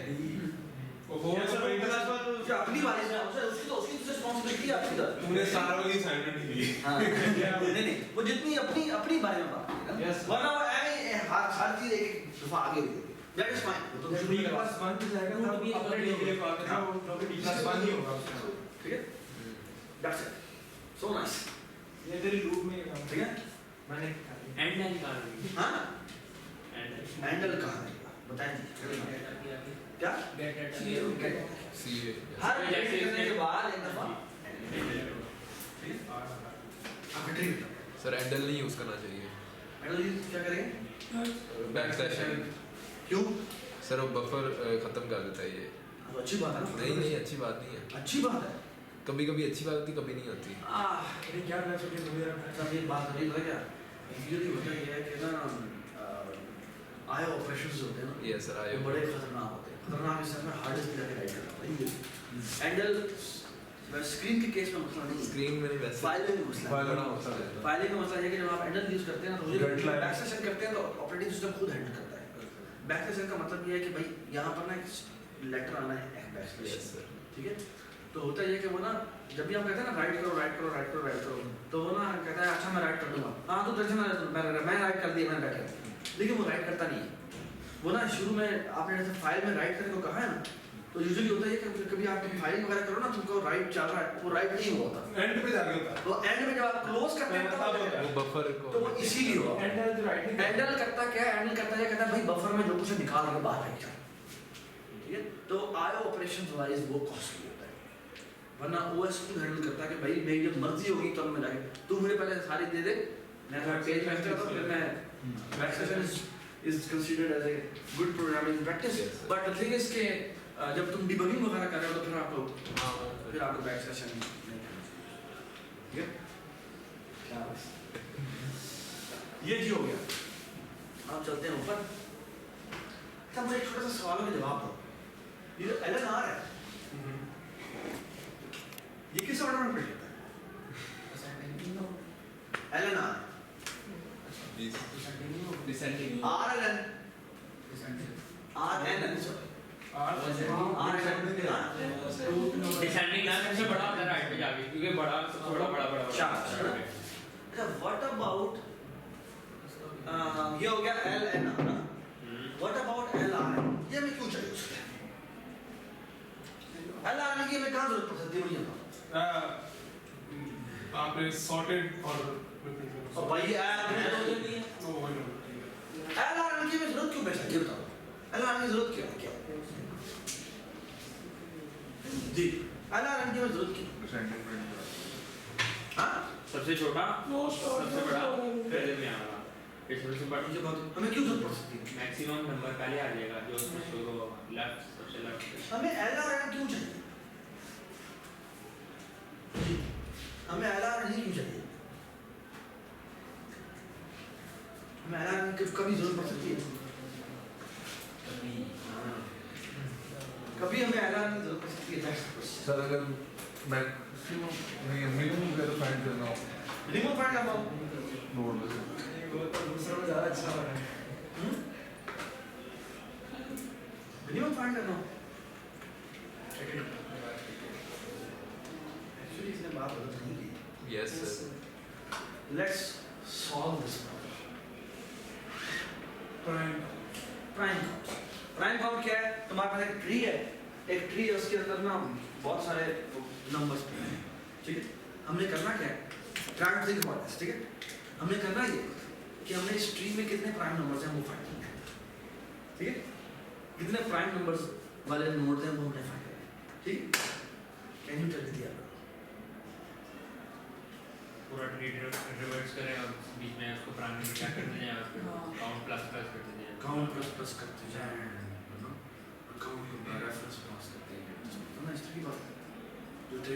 क्या अपनी बारी से उसकी तो रिस्पांसिबिलिटी है आपकी।
तूने सारा वाली असाइनमेंट ही ली
हाँ नहीं वो जितनी अपनी बारे में बात है ना, वरना वो हर चीज एक दफा आगे हो जाएगी। That is fine. तो
D+1 पे जाएगा तब अपने D के लिए कॉल करना, वो D+1 ही होगा उसका,
ठीक है। That's it, so nice.
ये तेरी लूप में काम
ठीक है।
मैंने
एंड लाइन कहां है?
हाँ
एंड
हैंडल कहाँ है बताएं जी। क्या
गेट
हर जैसे करने के बाद एक दफा आप ट्रिक
सर हैंडल नहीं यूज करना चाहिए।
हैंडल क्या करेंगे,
बैकस्लैश
क्यों?
सर वो बफर खत्म कर देता है ये।
तो अच्छी बात है ना।
नहीं अच्छी बात नहीं है।
अच्छी बात है।
कभी कभी अच्छी बात होती, कभी नहीं होती।
अरे क्या कर सकते हैं मुझे
सब ये बात नहीं है क्या, यूजुअली होता ये है कि ना आयो ऑपरेशंस होते हैं ना,
यस सर
ये बड़े खतरनाक होते हैं। खतरनाक इस में हार्ड डिस्क पे जाके राइट करना पड़ता है। हैंडल स्क्रीन के केस में मसला नहीं है,
स्क्रीन में नहीं वैसे
फाइलिंग में मसला है।
बड़ा होता है
फाइलिंग में मसला है कि जब आप हैंडल यूज करते हैं ना तो बैकस्लैश करते हैं तो ऑपरेटिंग सिस्टम खुद हैंडल करता है। बैकस्लैश का मतलब ये है कि भाई यहाँ पर ना लेटर आना है बैकस्लैश,
यस सर।
ठीक है। तो होता ये कि वो ना जब भी हम कहते हैं ना राइट करो तो वो ना कहता है अच्छा मैं राइट कर दूंगा, हाँ तो टेंशन ना मैं राइट कर दिया, मैंने राइट कर दिया, लेकिन वो राइट करता नहीं है। वो ना शुरू में आपने जैसे फाइल में राइट करने को कहा है ना, तो यूजुअली होता है कि कभी आप फाइलिंग वगैरह करो ना तुमको राइट चल रहा है, वो राइट नहीं होता,
एंड पे जाके होता है।
तो एंड में जब आप क्लोज करते हैं तब
वो बफर को
तो वो इसीलिए हुआ।
हैंडल जो राइटिंग
हैंडल करता क्या है, हैंडल करता है कहता है भाई बफर में जो कुछ है निकाल के बाहर फेंक जाओ, ठीक है। तो आईओ ऑपरेशंस वाइज वो कॉस्टली होता है, वरना ओएस खुद हैंडल करता है कि भाई मेरी जब मर्जी होगी तब मैं जाके तू मुझे पहले सारी दे दे, मैं पेज में करता हूं, फिर मैं backslash is considered as a good programming practice.
Yes, sir.
But the thing is कि जब तुम डिबगिंग वगैरह कर रहे हो तो फिर आपको बैक सेशन नहीं करना चाहिए, ठीक है? क्या बस ये जी हो गया। आप चलते हैं ऊपर। अच्छा मुझे एक छोटा सा सवाल का जवाब दो, ये जो LNR है ये किस ऑर्डर में प्रिंट होता है? LNR
descending
RLN RNN sorry
descending line सबसे बड़ा होता है राइट पे जाके, क्योंकि बड़ा थोड़ा बड़ा
अच्छा व्हाट अबाउट ये हो गया LNR ना, व्हाट अबाउट LRN, ये हमें क्यों चाहिए उसके? LRN की हमें कहाँ जरूरत पड़ सकती है मुझे बताओ।
आपने सॉर्टेड और
और भाई ये LRN की हमें जरूरत क्यों पड़ सकती है बताओ, LRN की जरूरत क्यों है क्या जी? LRN की हमें जरूरत क्यों? हाँ
सबसे छोटा
मोस्ट
सबसे बड़ा पहले में आएगा, फिर सबसे बड़ा
मुझे बात हमें क्यों जरूरत पड़ सकती है?
मैक्सिमम नंबर पहले आ जाएगा जो उसमें शो होगा लेफ्ट, सबसे लेफ्ट।
हमें LRN क्यों चाहिए? हमें LRN ही क्यों चाहिए? हमें LRN की कभी जरूरत पड़ सकती है? कभी हमें LRN की जरूरत पड़ सकती है?
सर अगर मैक्सिमम नहीं मिनिमम वगैरह फाइंड करना हो
मिनिमम फाइंड करना हो
नोड में से
वो तो दूसरा में ज़्यादा अच्छा लग रहा है।
मिनिमम फाइंड करना हो एक्चुअली इसने बात गलत नहीं की।
Yes sir.
Let's solve this problem.
Prime
prime count क्या है? तुम्हारे पास एक ट्री है, एक ट्री है उसके अंदर ना बहुत सारे नंबर्स हैं, ठीक है? हमने करना क्या है? Try to think about this, ठीक है? हमने करना ये कि हमने इस ट्री में कितने प्राइम नंबर्स हैं वो फाइंड करना है, ठीक है? कितने प्राइम नंबर्स वाले नोड हैं वो हमने फाइंड करना है, ठीक? Can you tell me the
पूरा ट्री रिवर्स करें और बीच में उसको प्राइमरी में क्या करते हैं और काउंट प्लस प्लस करते हैं,
काउंट प्लस प्लस करते जाएं, काउंट को रेफरेंस पास करते हैं, तो ना इस तरह की बात जो tree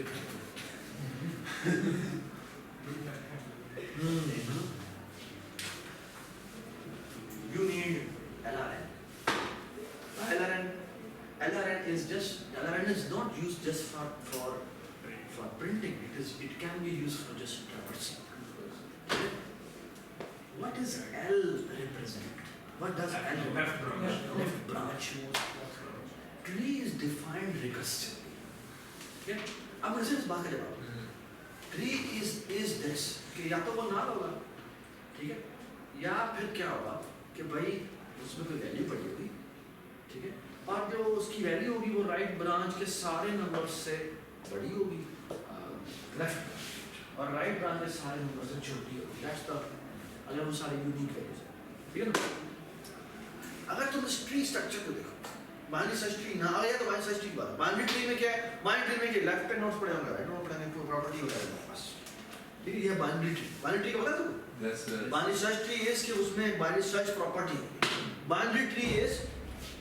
you need LRN. LRN is not used just for printing. It can be used for just traversing. What does L represent? What does L represent? Left branch. Tree is defined recursively. Okay? अब मुझे इस बात का जवाब। Tree is this कि या तो वो नाल होगा, ठीक है? या फिर क्या होगा कि भाई उसमें कोई वैल्यू पड़ी होगी, ठीक है? और जो उसकी वैल्यू होगी वो राइट ब्रांच के सारे नंबर से बड़ी होगी, लेफ्ट और राइट ब्रांच के सारे नंबर से छोटी होगी। दैट्स द अगर वो सारे यूनिक वैल्यूज हैं, ठीक है ना? अगर तुम इस ट्री स्ट्रक्चर को देखो, बाइनरी सर्च ट्री ना आ गया तो बाइनरी सर्च ट्री की बात। बाइनरी ट्री में क्या है? बाइनरी ट्री में क्या लेफ्ट पे नोड्स पड़े होंगे, राइट नोड पड़े होंगे, प्रॉपर्टी होगा बस, ठीक है? ये बाइनरी ट्री। बाइनरी ट्री का पता है तुमको?
Yes sir.
Binary search tree is कि उसमें बाइनरी सर्च प्रॉपर्टी है। बाइनरी ट्री इज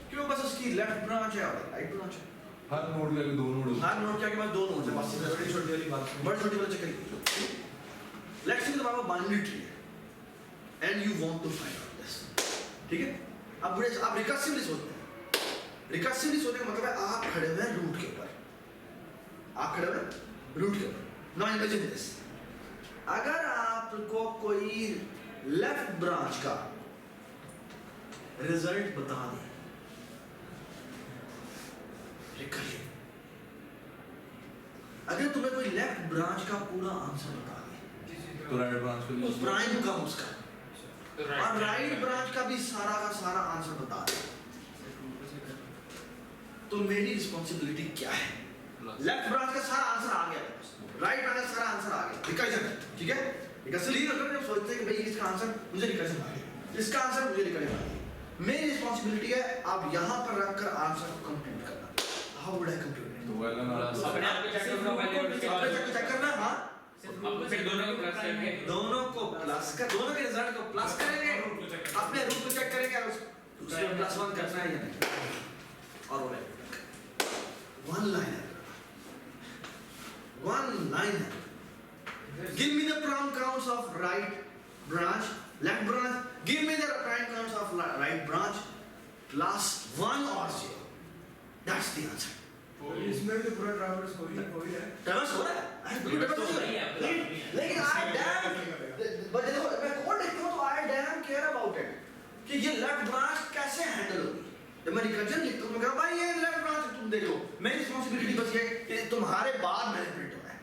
कि वो बस उसकी लेफ्ट ब्रांच है और राइट ब्रांच है।
हर नोड के आगे दो नोड होते हैं।
हर नोड के आगे बस दो नोड्स हैं, बस बड़ी छोटी वाली बात, बड़ी छोटी वाला चक्कर। लेट्स से तुम्हारा बाइनरी ट्री है and you want to find out this, ठीक है? अब आप रिकर्सिवली सोचते हैं। रिकर्सिवली सोचने का मतलब है आप खड़े हुए हैं रूट के ऊपर, आप खड़े हुए हैं रूट के ऊपर। नाउ इमेजिन दिस, अगर आपको कोई लेफ्ट ब्रांच का रिजल्ट बता दे, रिकर्सिव, अगर तुम्हें कोई लेफ्ट ब्रांच का पूरा आंसर बता दे
तो राइट ब्रांच को
उस प्राइम का उसका और राइट ब्रांच का भी सारा का सारा आंसर बता दे, तो मेरी रिस्पॉन्सिबिलिटी क्या है? लेफ्ट ब्रांच का सारा आंसर आ गया, राइट ब्रांच का सारा आंसर आ गया, रिकर्जन है, ठीक है? रिकर्जन ये अगर जब सोचते हैं कि भाई इसका आंसर मुझे रिकर्जन आ गया, इसका आंसर मुझे रिकर्जन आ गया, मेरी रिस्पॉन्सिबिलिटी है आप यहाँ पर रखकर आंसर को कंप्यूट करना। How would I compute it?
तो वेल
अपने आप को चेक करना पहले और उसके बाद
चेक करना, हाँ
अब फिर दोनों को प्लस करके
दोनों को प्लस कर, दोनों के रिजल्ट को प्लस करेंगे, अपने रूट को चेक करेंगे और उसमें +1 करना है या नहीं, और वो value one liner. Give me the prime counts of right branch, left branch. Give me the prime counts of right branch plus 1 or 0. That's the answer.
इसमें भी तो पूरा ट्रैवल्स हो ही रहा है।
ट्रैवल्स हो रहा है? लेकिन I damn, but देखो मैं कोड लिखता हूँ तो I damn care about it कि ये लेफ्ट ब्रांच कैसे हैंडल होगी। जब मैं रिकर्जन लिखता हूँ तो मैं कहता हूँ भाई ये लेफ्ट ब्रांच तुम देख लो, मेरी रिस्पॉन्सिबिलिटी बस ये कि तुम्हारे बाद मैंने प्रिंट होना है।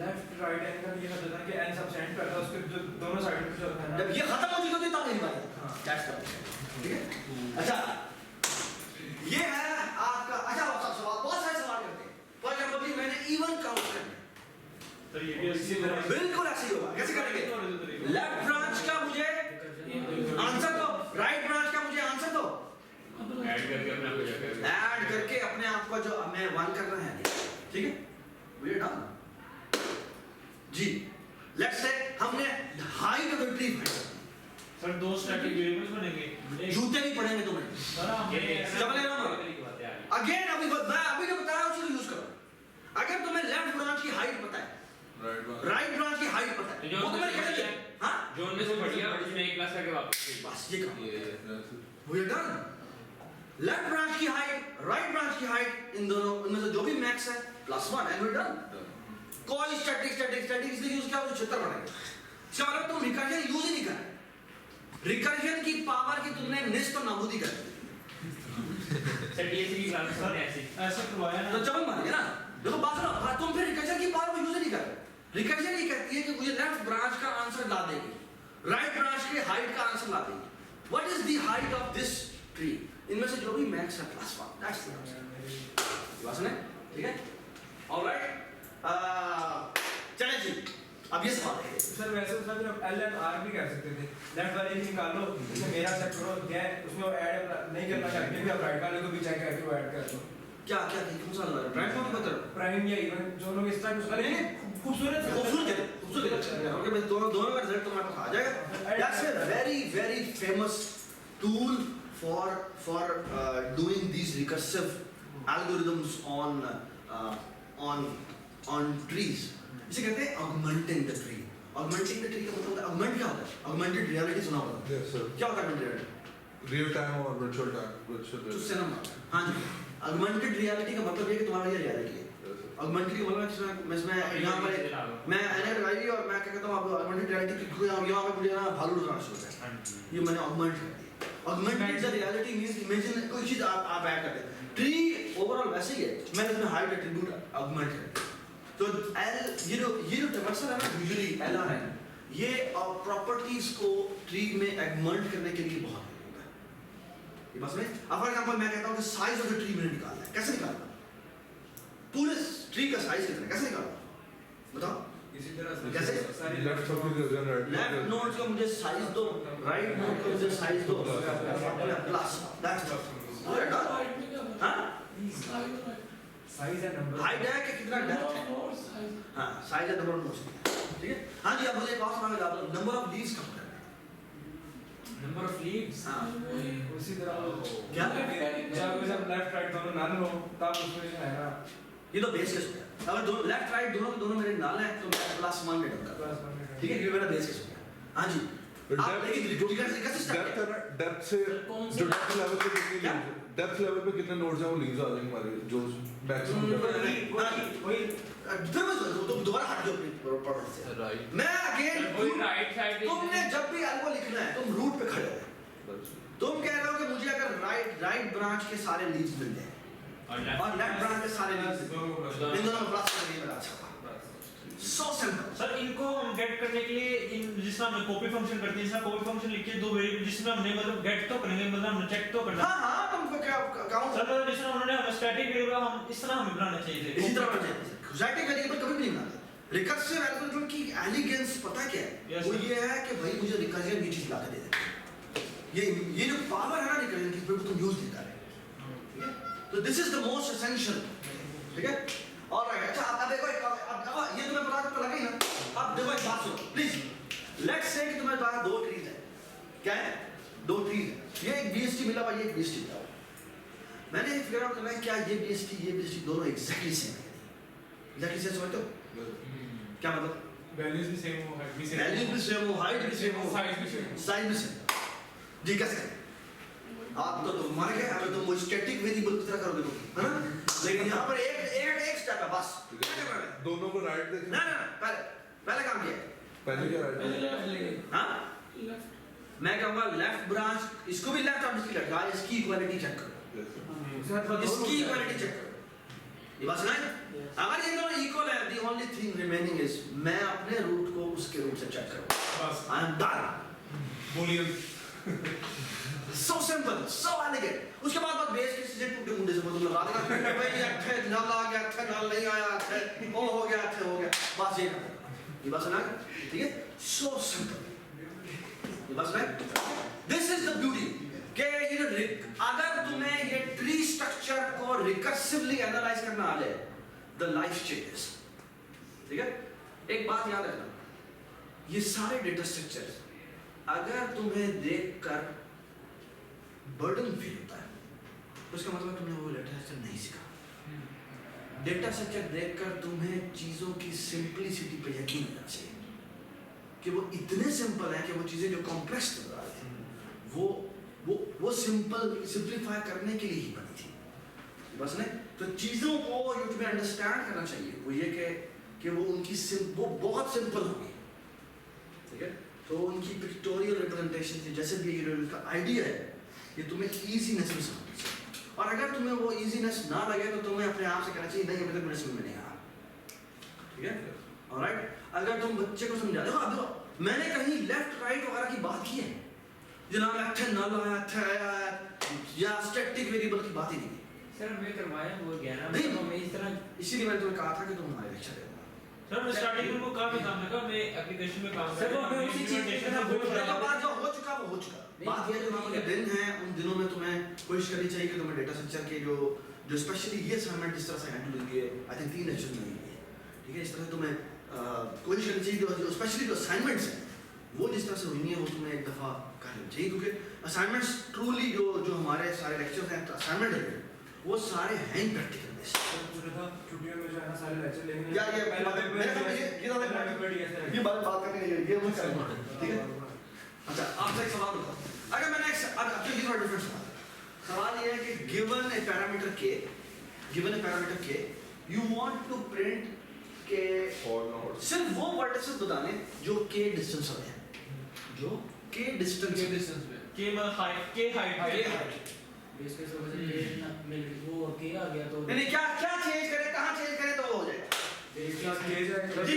लेफ्ट राइट एंड का ये मतलब कि एन सब सेंड करता है उसके जो दोनों साइड में जो है ना।
जब ये खत्म हो चुकी होती है तब मेरी बारी है। That's the point. ठीक है? अच्छा ये है आपका। अच्छा सवाल बहुत सारे सवाल करते हैं। फॉर एग्जाम्पल मैंने इवन काउंट करना है,
तो ये भी इसी तरह
बिल्कुल ऐसे ही होगा। कैसे करेंगे? लेफ्ट ब्रांच का मुझे आंसर दो, राइट ब्रांच का मुझे आंसर दो,
ऐड करके अपने आप को जाकर
ऐड करके अपने आप को जो हमें 1 करना है। ठीक है, वी आर डन जी। लेट्स से हमने height of the tree find.
Sir 2 static variables बनेंगे।
जूते नहीं पड़ेंगे तुम्हें।
सर हम
चले ना अगेन अभी मैं अभी जो बताया उसी को यूज करो। अगर तुम्हें लेफ्ट ब्रांच की हाइट पता है, राइट ब्रांच की हाइट पता है, वो तुम्हें कैसे चाहिए? हाँ
जोन में से बढ़िया उसमें 1 क्लास करके वापस
बस ये काम। We are done. Left branch की हाइट, राइट ब्रांच की हाइट, इन दोनों इनमें से जो भी मैक्स है +1 एंड वी आर डन। कोई स्टैटिक इसलिए यूज किया वो क्षेत्र बनाएंगे। इसका मतलब तुम रिकर्जन यूज ही नहीं कर रहे। रिकर्जन की पावर की तुमने निस्त और नाबूदी कर दी।
सर डीएससी की क्लास में ऐसे
ऐसा करवाया ना
तो चमन मारेंगे ना। देखो बात सुनो, तुम फिर रिकर्जन की पावर को यूज नहीं कर रहे। रिकर्जन ये कहती है कि मुझे लेफ्ट ब्रांच का आंसर ला देगी, राइट ब्रांच के हाइट का आंसर ला देगी। What is the height of this tree? इनमें से जो भी मैक्स है +1, दैट्स द आंसर। बात सुने? ठीक है, ऑलराइट। चलें जी, अब ये सवाल है।
सर वैसे उसमें फिर आप एल एंड आर भी कर सकते थे। लेफ्ट वाले की निकाल लो, उसमें मेरा सेट करो, क्या उसमें वो ऐड नहीं करना चाहिए भी आप राइट वाले को भी चेक करके वो ऐड कर दो।
क्या कौन सा लग रहा है? प्राइम कौन बता रहा है?
प्राइम या इवन जो लोग इस टाइप उसका
नहीं,
खूबसूरत
है। ओके मैं दोनों का रिजल्ट तुम्हारे पास आ जाएगा। That's a very famous tool for doing these recursive algorithms on trees. इसे कहते हैं augmenting the tree. Augmenting the tree का मतलब होता है augment क्या होता है? Augmented reality सुना होगा?
Yes sir.
क्या होता है augmented reality?
Real time और virtual time.
उससे ना हाँ जी। Augmented reality का मतलब ये कि तुम्हारा ये reality है। Augmented का मतलब इसमें यहाँ पर मैं एनएड लगाई और मैं क्या कहता हूँ आप augmented reality की यहाँ पे मुझे ना भालू उड़ाना शुरू होता है। ये मैंने augment कर दिया। Augmented the reality means imagine कोई चीज़ आप ऐड करते हैं। ट्री ओवरऑल वैसे ही है, मैंने उसमें हाइट एट्रीब्यूट augment कर दिया। तो ये जो ट्रांसफर है ना यूजुअली LR है, ये प्रॉपर्टीज को ट्री में एगमेंट करने के लिए बहुत उपयोगी है। ये बस में अब फॉर एग्जांपल मैं कहता हूँ कि साइज ऑफ द ट्री मैंने निकालना है, कैसे निकालना? पूरे ट्री का साइज कितना है, कैसे निकालना? बताओ।
इसी तरह से
कैसे?
Left of the right.
Left node का मुझे साइज दो, राइट नोड का मुझे साइज दो, प्लस दैट्स हाँ
साइज एंड नंबर
हाइट है कि कितना डेप्थ है? हाँ साइज है नंबर ऑफ नोड्स। ठीक है, हाँ जी। अब मुझे एक और सवाल बता दो, नंबर ऑफ लीव्स कम करना है।
नंबर ऑफ लीव्स
हाँ
उसी तरह
क्या?
जब लेफ्ट राइट दोनों नल हो तब उसमें जो है ना
ये तो बेस केस हो गया। अगर दोनों लेफ्ट राइट दोनों मेरे नाल हैं तो मैं +1 में डन करूंगा। ठीक है, ये मेरा बेस केस हो गया। हाँ जी। आप लेकिन
डेप्थ से जो डेप्थ लेवल पे कितनी डेप्थ लेवल पे कितने नोड्स हैं वो लीव्स आ जाएंगे हमारे जो मैक्सिमम
वही
फिर मैं तो दोबारा हट जाओ अपनी प्रॉब्लम से।
राइट
मैं अगेन
वही राइट साइड
तुमने जब भी अल्फा लिखना है तुम रूट पे खड़े हो। तुम कह रहे हो कि मुझे अगर राइट ब्रांच के सारे लीव्स मिल जाए और लेफ्ट ब्रांच के सारे लीव्स इन दोनों में प्लस करके बता सकता। So simple.
सर इनको हम गेट करने के लिए जिसमें हम कॉपी फंक्शन करते हैं, इसमें कॉपी फंक्शन लिख के 2 वेरिएबल जिसमें हमने मतलब गेट तो करेंगे, मतलब हमने चेक तो करना।
हाँ तुमको क्या काउंट
सर जिसमें उन्होंने हमें स्टैटिक वेरिएबल हम इस तरह हमें बनाना चाहिए।
इसी तरह बनाना चाहिए। स्टैटिक वेरिएबल कभी भी नहीं बनाते। रिकर्सिव एल्गोरिथम की एलिगेंस पता क्या है? वो ये है कि भाई मुझे रिकर्जन की चीज ला के दे दे। ये जो पावर है ना रिकर्जन की, फिर तुम यूज नहीं कर रहे। ठीक है, तो this is the most essential. ठीक है, ऑलराइट। अच्छा अब देखो अब ये तुम्हें पता तो लगा ही ना। अब देखो एक बात सुनो प्लीज। लेट्स से कि तुम्हारे पास 2 ट्रीज है। क्या है? 2 ट्रीज है। ये एक BST मिला हुआ, ये एक BST मिला हुआ। मैंने फिगर आउट करना है क्या ये BST दोनों एग्जैक्टली सेम है, एग्जैक्टली सेम समझते हो क्या मतलब?
वैल्यूज भी सेम हो, हाइट भी सेम,
वैल्यूज भी सेम हो, हाइट भी सेम हो,
साइज भी सेम,
साइज भी सेम, जी कैसे करें? आप तो तुम्हारे क्या है, तुम वो स्टैटिक वेरिएबल की तरह करोगे तुम, है ना? लेकिन यहाँ पर एक स्टेप है बस, क्या करना है?
दोनों को राइट देखें।
ना पहले काम किया है,
पहले क्या राइट?
हाँ मैं कहूँगा लेफ्ट ब्रांच, इसको भी लेफ्ट और इसकी लेफ्ट, हाँ इसकी इक्वालिटी चेक करो, इसकी इक्वालिटी चेक करो, ये बात सुना है? अगर ये दोनों इक्वल है, the only thing remaining is मैं अपने रूट को उसके रूट से चेक करूँगा,
बस
I am done,
Boolean,
so simple, so elegant. उसके बाद बेस के सीधे टूटे मुंडे से मतलब लगा देगा, भाई अच्छे नल आ गया, अच्छे नल नहीं आया, अच्छे वो हो गया, अच्छे हो गया, बस ये बात सुना है? ठीक है? So simple. ये बात सुना है? This is the beauty. कि ये अगर तुम्हें ये ट्री स्ट्रक्चर को रिकर्सिवली एनालाइज करना आ जाए, the life changes. ठीक है? एक बात याद रखना, ये सारे डेटा स्ट्रक्चर अगर तुम्हें देखकर बर्डन फील होता है, तो इसका मतलब तुमने वो डेटा स्ट्रक्चर नहीं सीखा। डेटा स्ट्रक्चर देखकर तुम्हें चीजों की सिंपलिसिटी पे यकीन होना चाहिए कि वो इतने सिंपल है कि वो चीजें जो कॉम्प्लेक्स नजर आ रही थी वो सिंप्लीफाई करने के लिए ही बनी थी, बस नहीं। तो चीजों को जो तुम्हें अंडरस्टैंड करना चाहिए वो ये कि वो उनकी वो बहुत सिंपल होगी, ठीक है? तो उनकी पिक्टोरियल रिप्रेजेंटेशन जैसे भी ये उनका आइडिया है, ये तुम्हें इजीनेस में समझना चाहिए, और अगर तुम्हें वो इजीनेस ना लगे तो तुम्हें अपने आप से कहना चाहिए नहीं अभी तक मेरे समझ में नहीं आया, ठीक है? ऑलराइट, अगर तुम बच्चे को समझा देखो मैंने कहीं लेफ्ट राइट वगैरह की बात की है जनाब, अच्छा नल आया, अच्छा आया या स्टैटिक वेरिएबल की बात ही नहीं की
सर। मैं करवाया वो गया ना,
नहीं।
तो मैं इस तरह,
इसीलिए मैंने तुम्हें कहा था कि तुम हमारे लेक्चर देना।
सर मैं स्टार्टिंग में वो काम में काम लगा, मैं एप्लीकेशन में काम कर
सर,
रहा
वो
हूं,
मैं उसी चीज़ के
implementation
तरह
में
बोल
बोल
रहा
रहा
देखो
हूं।
बात जो हो चुका वो हो चुका, बात ये जो आपके दिन हैं उन दिनों में तुम्हें कोशिश करनी चाहिए कि तुम्हें डेटा स्ट्रक्चर के जो स्पेशली ये असाइनमेंट जिस तरह से हैंडल हुई है, आई थिंक 3 लेक्चर में हुई है, ठीक है? इस तरह तुम्हें कोशिश करनी चाहिए जो स्पेशली जो असाइनमेंट्स हैं वो जिस तरह से हुई है वो तुम्हें एक दफ़ा कर लेनी चाहिए, क्योंकि असाइनमेंट्स ट्रूली जो हमारे सारे लेक्चर्स हैं असाइनमेंट है वो सारे हैं प्रैक्टिकल बेस।
छुट्टियों में जो है ना सारे लेक्चर लेंगे
यार ये बात करने ये मुझे करना है, ठीक है? अच्छा आपसे एक सवाल बताओ, अगर मैंने एक डिफरेंट सवाल ये है कि गिवन ए पैरामीटर के यू वांट टू प्रिंट के सिर्फ वो वर्टिसेस बताने जो के डिस्टेंस वाले हैं, जो के डिस्टेंस
के मतलब हाइट, के हाइट
बेस के सब से वो के आ गया तो
नहीं क्या चेंज करें, कहाँ चेंज करें तो वो हो जाएगा
बेस क्लास के जाएगा
जी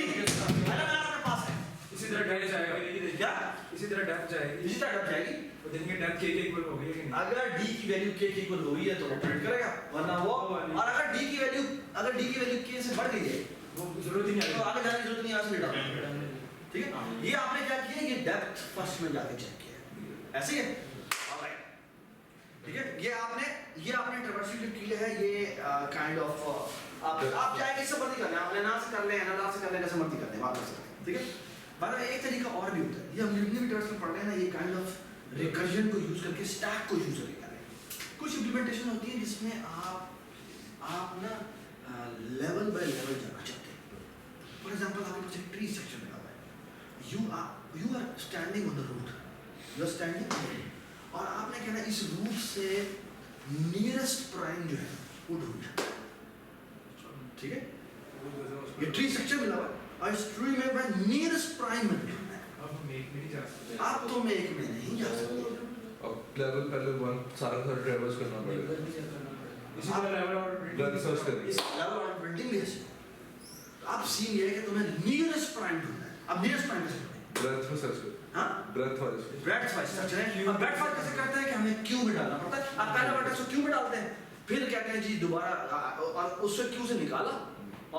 अलग आपके पास है,
इसी तरह डेप्थ जाएगा,
क्या
इसी तरह डेप्थ जाएगी,
इसी तरह जाएगी।
तो देखेंगे डेप्थ के इक्वल हो गई है कि नहीं।
अगर d की वैल्यू k की इक्वल हुई है तो वो प्रिंट करेगा, वरना वो, और अगर d की वैल्यू k से बढ़ गई है
वो जरूरत ही नहीं
तो
है,
आगे जाने की जरूरत नहीं है, आगे डाल, ठीक है? ये आपने क्या किया, ये डेप्थ फर्स्ट में जाके चेक किया, ऐसे ही है, ऑलराइट, ठीक है? ये आपने ट्रैवर्सल किया है, ये काइंड ऑफ आप चाहे किससे मर्जी कर लें, आप लेना से कर लें, एनालाइज से कर लें, जैसे मर्जी कर लें, बात कर सकते हैं, ठीक है? पर एक तरीका और भी होता है, ये हम जितनी भी ट्रैवर्सल पढ़ रहे हैं ना, ये काइंड ऑफ रिकर्जन को यूज करके स्टैक को यूज करके करें। कुछ इम्प्लीमेंटेशन होती है जिसमें आप ना लेवल बाय लेवल जाना चाहते हैं। फॉर एग्जांपल आपके पास एक ट्री स्ट्रक्चर बना हुआ है, you are standing on the root, you are standing on the root, और आपने कहना इस रूट से नियरेस्ट प्राइम जो है वो ढूंढना, ठीक है? ये ट्री स्ट्रक्चर मिला हुआ है और इस ट्री में मैं नियरेस्ट प्राइम में ढूंढना है।
अब हम एक में नहीं जा सकते,
आप तो मेक में नहीं जा सकते,
अब लेवल पहले 1 सारा ट्रैवर्स करना पड़ेगा,
इसी तरह लेवल और
ब्रेथ सर्च करनी
इस लेवल और बिल्डिंग भी ऐसे अब सीन ये है कि तुम्हें नियरेस्ट प्राइम ढूंढना है। अब नियरेस्ट प्राइम कैसे ढूंढें?
ब्रेथ में सर्च कर,
हाँ
breadth wise
breadth wise search है। अब ब्रेथ वाइज कैसे करते हैं कि हमें क्यू में डालना पड़ता है। आप पहला वर्टेक्स को क्यू में डालते हैं, फिर कहते हैं जी दोबारा और उससे क्यू से निकाला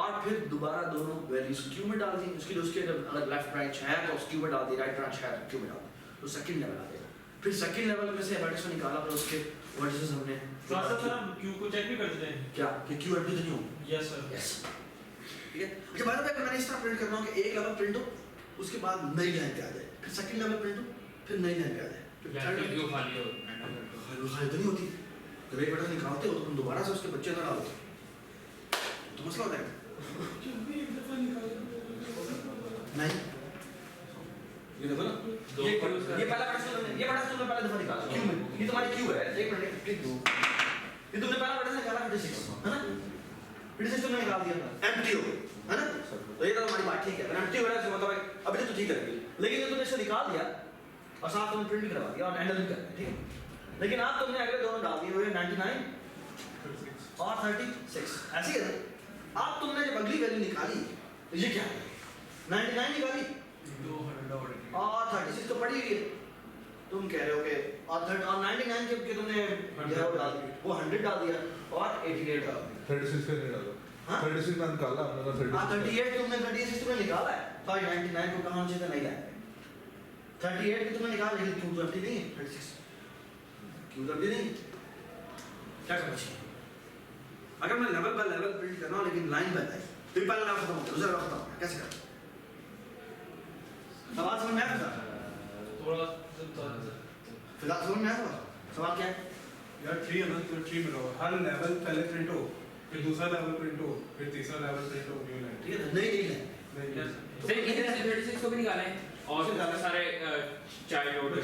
और फिर दोबारा दोनों वैल्यूज क्यू में डाल दी, उसके लिए उसके अगर लेफ्ट ब्रांच है तो उस क्यू में डाल दी, राइट ब्रांच है तो क्यू में डाल दी, तो सेकंड लेवल आ गया। फिर सेकंड लेवल में से वर्टेक्स को निकाला, फिर उसके वर्टेक्स हमने
सर हम क्यू को चेक भी कर देते हैं।
क्या कि क्यू एम्प्टी तो नहीं होगी?
Yes sir.
यस, ठीक है। अच्छा बाय द वे मैंने इस तरह प्रिंट करना हो कि एक लेवल प्रिंट हो, उसके बाद नई लाइन पे आ जाए, फिर सेकंड लेवल प्रिंट हो, फिर नई लाइन पे आ जाए, फिर थर्ड
क्यों खाली हो
खाली तो नहीं होती, जब एक बटन निकालते हो तो तुम दोबारा से उसके बच्चे अंदर डालोगे तो मसला होता है
जब भी एक दफा निकाला
नहीं ये देखो ना ये पहला बटन तुमने पहले दफा निकाला क्यों में ये तुम्हारी क्यों है एक मिनट क्लिक दो ये तुमने पहला बटन निकाला 56 है ना 56 तुमने निकाल दिया एम्प्टी हो गई है ना तो ये तो हमारी बात ठीक है एम्प्टी हो रहा है मतलब अभी तो ठीक है लेकिन ये तुमने इसे निकाल दिया और साथ तुमने प्रिंट भी करवा दिया और हैंडल भी कर दिया ठीक है लेकिन आप तुमने अगले दोनों डाल दिए हुए 99 और 36 ऐसे ही है ना आप तुमने जब अगली वैल्यू निकाली तो ये क्या है 99 निकाली
200
और 36 तो पड़ी हुई है तुम कह रहे हो कि और 99 के तुमने जो है वो डाल दिया वो 100 डाल दिया और 88 डाल दिया
36 का नहीं डाला
हाँ?
36 मैंने निकाला हमने
38 तुमने 36 तुमने निकाला है तो 99 को कहाँ से नहीं लाया 38 की तुमने निकाला लेकिन क्यों तो एम्प्टी नहीं है 36 क्यों तो एम्प्टी नहीं है क्या करना चाहिए अगर मैं लेवल बाय लेवल प्रिंट करना हूं लेकिन लाइन बाय लाइन तो ये पहला लेवल खत्म हो गया दूसरा लेवल खत्म हो गया कैसे करना सवाल समझ में आया
थोड़ा
फिलहाल समझ में आया सवाल क्या है
यार ट्री है ना तो ट्री में रहो हर लेवल पहले प्रिंट हो फिर दूसरा लेवल प्रिंट हो फिर तीसरा लेवल प्रिंट हो न्यू लाइन
ठीक है नहीं
नहीं
सर इधर से 36 को भी निकाला है और
निकाला।
सारे चाइल्ड ऑर्डर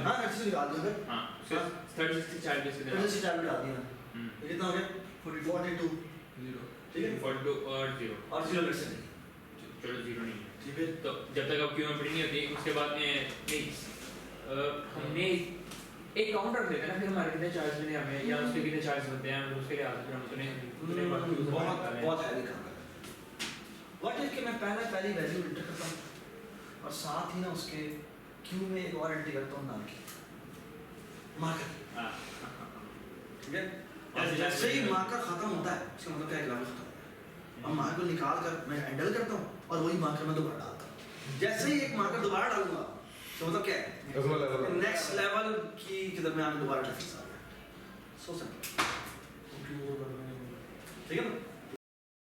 हां अच्छे से निकाल दिया फिर
हां सिर्फ 36 के चाइल्ड से
फिर से चार्ट डाल दिया तो कितना हो गया 42 ठीक है
42 और 0
और 0 लेट से
चलो 0 नहीं है
ठीक है
तो जब तक अब क्यों में प्रिंट नहीं होती उसके बाद में नहीं हमने एक काउंट रख देते हैं ना फिर हमारे कितने चार्ज मिले हमें या उसके कितने चार्ज होते हैं हम उसके लिए आते फिर हम उतने
बहुत बहुत हैवी काम है व्हाट इफ कि मैं पहली वैल्यू एंटर करता हूं और साथ ही ना उसके क्यू में एक और एंट्री करता हूं नाम की मार्कर
हां
ठीक है और जैसे ही मार्कर खत्म होता है इसका मतलब क्या है ग्रामर खत्म हो गया अब मार्कर को निकाल कर मैं हैंडल करता हूं और वही मार्कर मैं दोबारा डालता हूं जैसे ही एक मार्कर दोबारा डालूंगा तो मतलब क्या है
अगला लेवल
नेक्स्ट लेवल की के दरमियान दोबारा ट्रैफिक आ गया सो सिंपल ठीक है ना